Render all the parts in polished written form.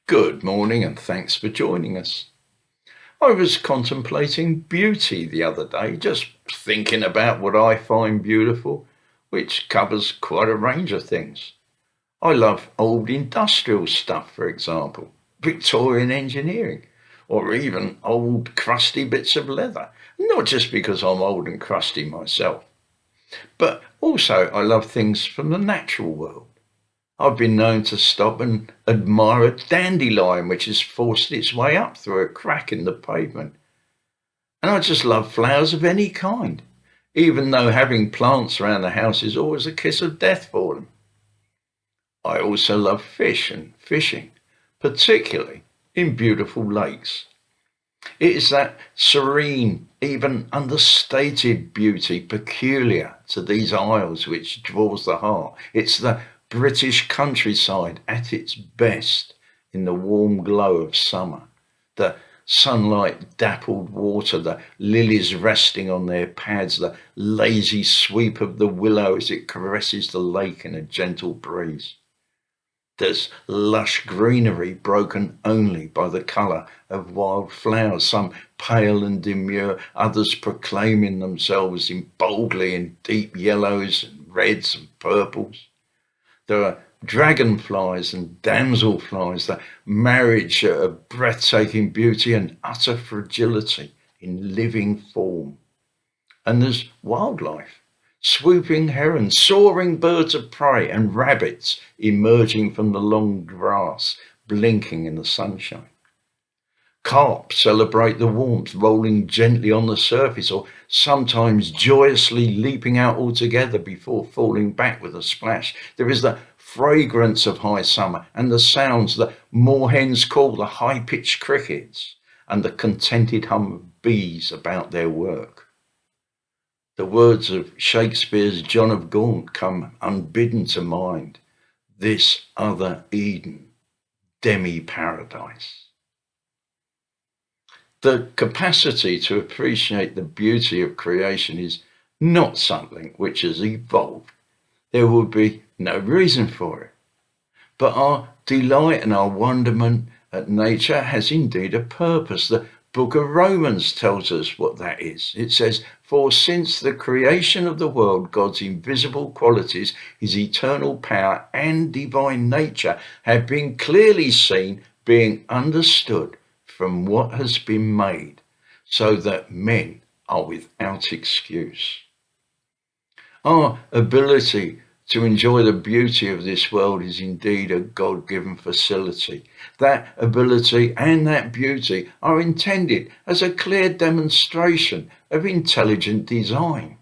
Good morning and thanks for joining us. I was contemplating beauty the other day, just thinking about what I find beautiful, which covers quite a range of things. I love old industrial stuff, for example, Victorian engineering, or even old crusty bits of leather, not just because I'm old and crusty myself, but also I love things from the natural world. I've been known to stop and admire a dandelion which has forced its way up through a crack in the pavement. And I just love flowers of any kind, even though having plants around the house is always a kiss of death for them. I also love fish and fishing, particularly in beautiful lakes. It is that serene, even understated beauty peculiar to these isles which draws the heart. It's the British countryside at its best in the warm glow of summer. The sunlight dappled water, the lilies resting on their pads, the lazy sweep of the willow as it caresses the lake in a gentle breeze. There's lush greenery broken only by the colour of wild flowers, some pale and demure, others proclaiming themselves boldly in deep yellows and reds and purples. There are dragonflies and damselflies, the marriage of breathtaking beauty and utter fragility in living form. And there's wildlife, swooping herons, soaring birds of prey, and rabbits emerging from the long grass, blinking in the sunshine. Carp celebrate the warmth, rolling gently on the surface, or sometimes joyously leaping out altogether before falling back with a splash. There is the fragrance of high summer and the sounds that moorhens call the high-pitched crickets and the contented hum of bees about their work. The words of Shakespeare's John of Gaunt come unbidden to mind. This other Eden, demi-paradise. The capacity to appreciate the beauty of creation is not something which has evolved. There would be no reason for it. But our delight and our wonderment at nature has indeed a purpose. The book of Romans tells us what that is. It says, "For since the creation of the world, God's invisible qualities, his eternal power and divine nature have been clearly seen, being understood from what has been made, so that men are without excuse. Our ability to enjoy the beauty of this world is indeed a God-given facility. That ability and that beauty are intended as a clear demonstration of intelligent design.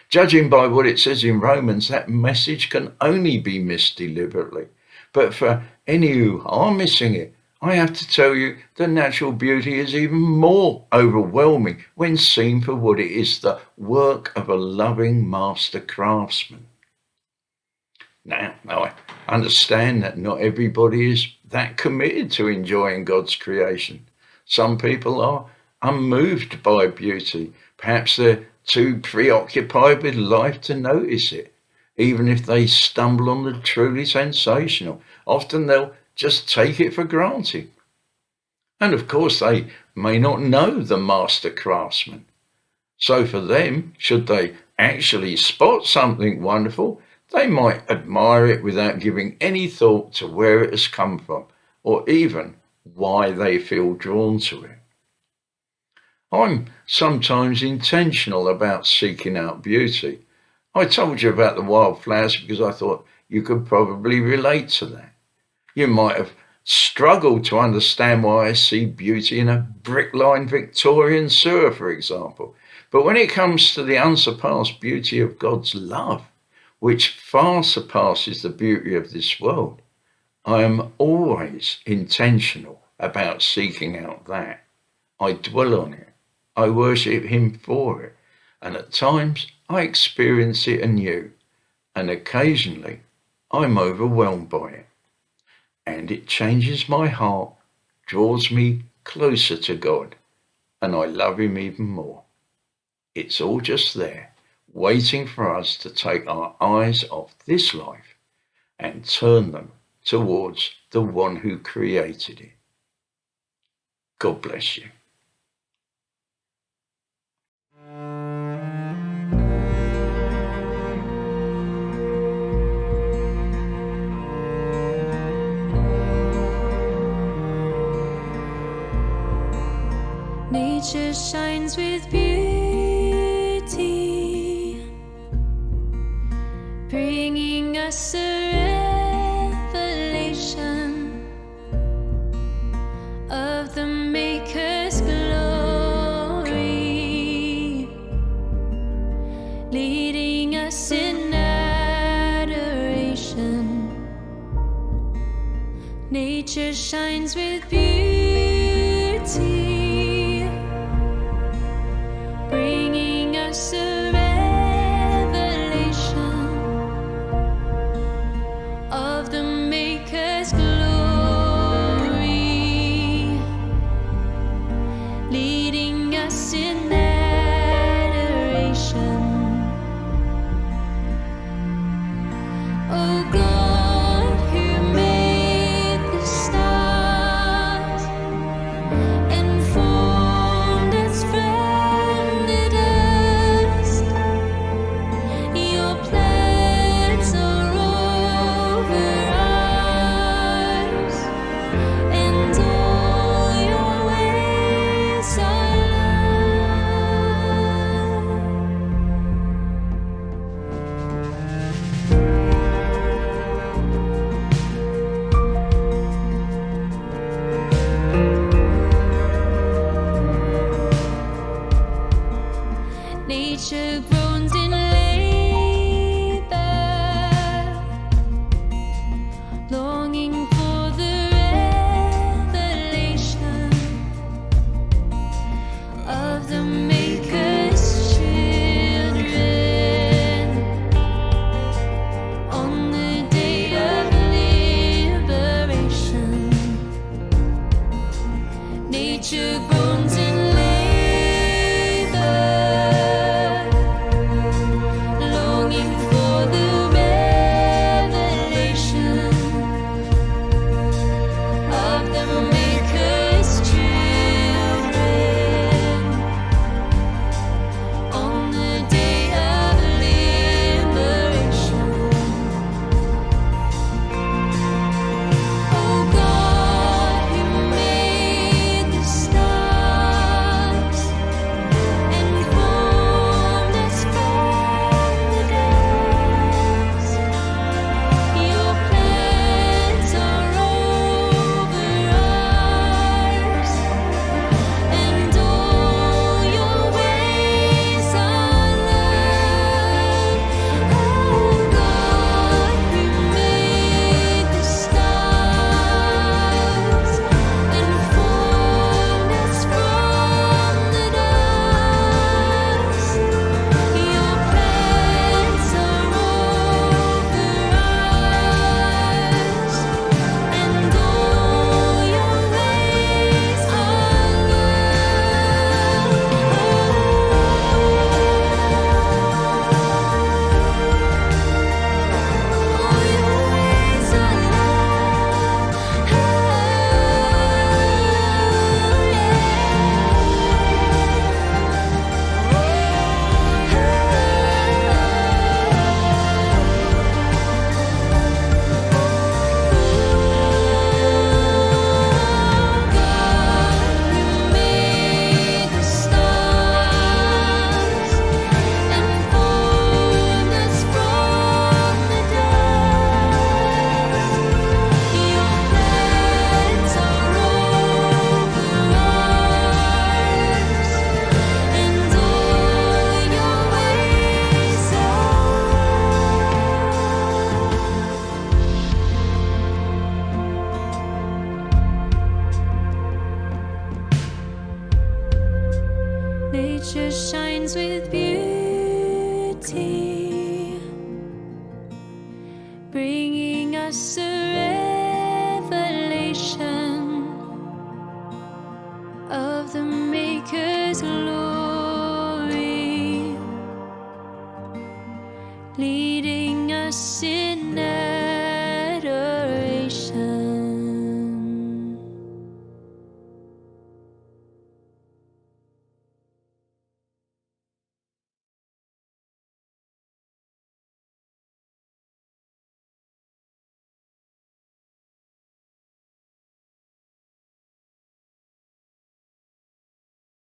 Judging by what it says in Romans, that message can only be missed deliberately. But for any who are missing it, I have to tell you the natural beauty is even more overwhelming when seen for what it is, the work of a loving master craftsman. Now, I understand that not everybody is that committed to enjoying God's creation. Some people are unmoved by beauty. Perhaps they're too preoccupied with life to notice it, even if they stumble on the truly sensational. Often they'll just take it for granted. And of course, they may not know the master craftsman. So for them, should they actually spot something wonderful, they might admire it without giving any thought to where it has come from, or even why they feel drawn to it. I'm sometimes intentional about seeking out beauty. I told you about the wildflowers because I thought you could probably relate to that. You might have struggled to understand why I see beauty in a brick-lined Victorian sewer, for example. But when it comes to the unsurpassed beauty of God's love, which far surpasses the beauty of this world, I am always intentional about seeking out that. I dwell on it. I worship Him for it. And at times I experience it anew. And occasionally I'm overwhelmed by it. And it changes my heart, draws me closer to God, and I love Him even more. It's all just there, waiting for us to take our eyes off this life and turn them towards the one who created it. God bless you. Nature shines with beauty, bringing us a revelation of the Maker's glory, leading us in adoration. Nature shines with beauty, bringing us a revelation of the Maker's glory, leading us in adoration. Oh God, who made the stars and formed us from the dust, your plans are over ours, and all your ways are love. Nature groans in labor, longing for the revelation of the Maker's children on the day of liberation. Nature groans in labor, Nature shines with beauty, bringing us a revelation of the Maker's glory.